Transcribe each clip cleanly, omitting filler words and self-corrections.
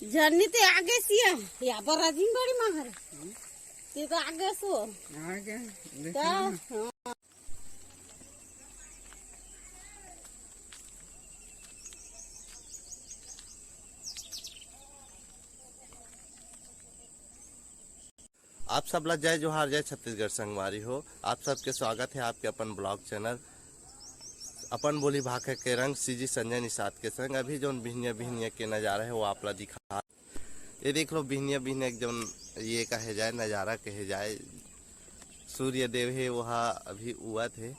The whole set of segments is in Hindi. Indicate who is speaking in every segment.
Speaker 1: झरनी ते आगे सिया या पर राजिंग बड़ी माहर ते तो आगे सो
Speaker 2: आगे
Speaker 3: आप सब ला जय जोहार जय छत्तीसगढ़ संगवारी हो। आप सबके स्वागत है आपके अपन ब्लॉग चैनल अपन बोली भाषा के रंग सीजी संजय निषाद के संग। अभी जो बिहनिया बिहनिया के नज़ारा है वो आप ला दिखा। ये देख लो बिहनिया बिहनिया जो ये कहे जाए नज़ारा कहे जाए। सूर्य देव है वहाँ अभी हुआ थे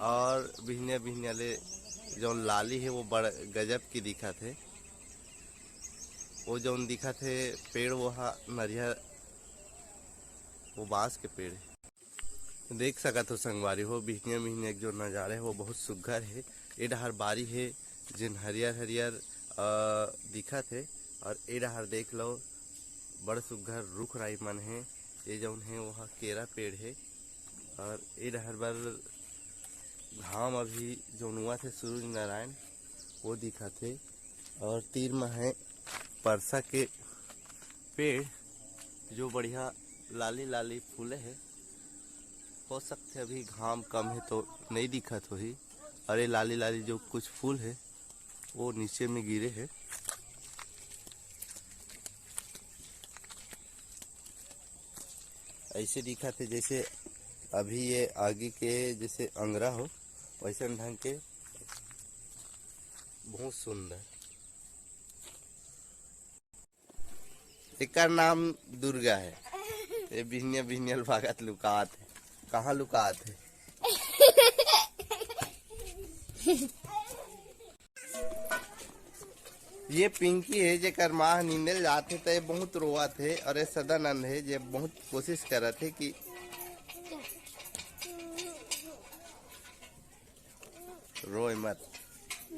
Speaker 3: और बिहनिया बिहनिया ले जो लाली है वो बड़ गजब की दिखा थे। वो जो दिखा थे पेड़ वहाँ नरियर वो बांस के पेड़ है। देख सकत हो संगवारी हो बिहनिया बिहनिया जो नज़ारा है वो बहुत सुघर है। ए डहर बारी है जिन हरियर हरियर दिखत है और ए डहर देख लो बड़ सुघर रुख राई मन है। ये जौन है वहाँ केरा पेड़ है और ए डहर बर घाम अभी जो हुआ थे सूर्य नारायण वो दिखा थे और तीर में है परसा के पेड़ जो बढ़िया लाली लाली फूले है। हो सकते अभी घाम कम है तो नहीं दिखत हो ही। अरे लाली लाली जो कुछ फूल है वो नीचे में गिरे हैं। ऐसे दिखा थे जैसे अभी ये आगे के जैसे अंगरा हो वैसे ढंग के बहुत सुंदर। एकर नाम दुर्गा है। ये बिहनिया बिहनिया भागत लुकात है। कहाँ लुकात है? ये पिंकी है जेकर माँ नींदे जाते थे बहुत रोआ थे और ये सदानंद है जे बहुत कोशिश कर थे कि रोए मत।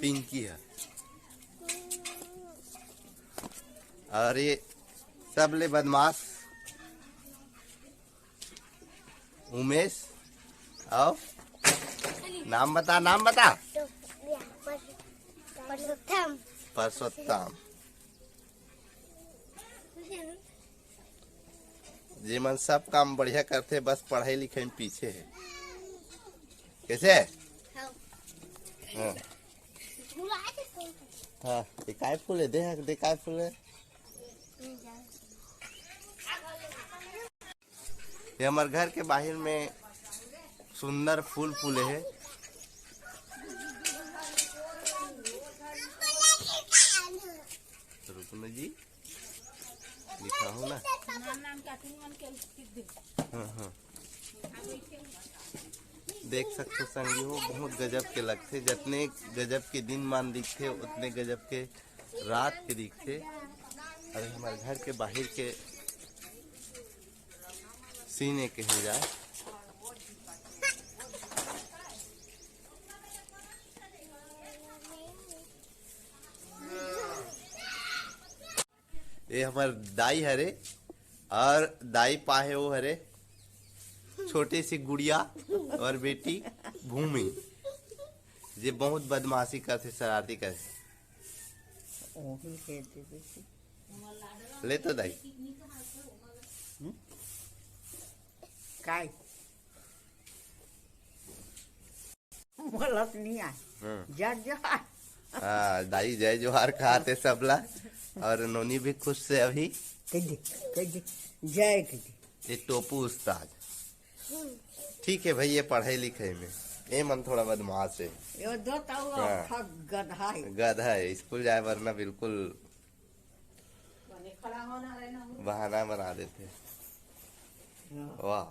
Speaker 3: पिंकी है और ये सबले बदमाश उमेश। आओ नाम बता नाम बता। परसोत्तम जी मन सब काम बढ़िया करते बस पढ़ाई लिखाई में पीछे है। कैसे हाँ हाँ काय फूल है दे काय फूल है। ये हमारे घर के बाहर में सुंदर फूल फूले है। रुकना जी लिखा हो ना। हाँ हाँ देख सकते संगी हो बहुत गजब के लगते। जितने गजब के दिन मान दिखते उतने गजब के रात के दिखते। अरे हमारे घर के बाहर के सीने कहे जाए। ये हमार दाई हरे और दाई पाहे वो हरे छोटे सी गुड़िया और बेटी भूमि जे बहुत बदमाशी करते शरारती करते। ले तो दाई
Speaker 2: काय बोलत नहीं आ जय जोहार।
Speaker 3: हाँ दाई जय जोहार खाते सबला और नोनी भी खुश से अभी
Speaker 2: कह जय
Speaker 3: ये टोपू उस्ताद। ठीक है भाई ये पढ़ाई लिखाई में ये मन थोड़ा बदमाश है।
Speaker 2: ये दो
Speaker 3: हाँ।
Speaker 2: गधा है
Speaker 3: गधा है स्कूल जाए वरना बिल्कुल बहाना बना देते। वाह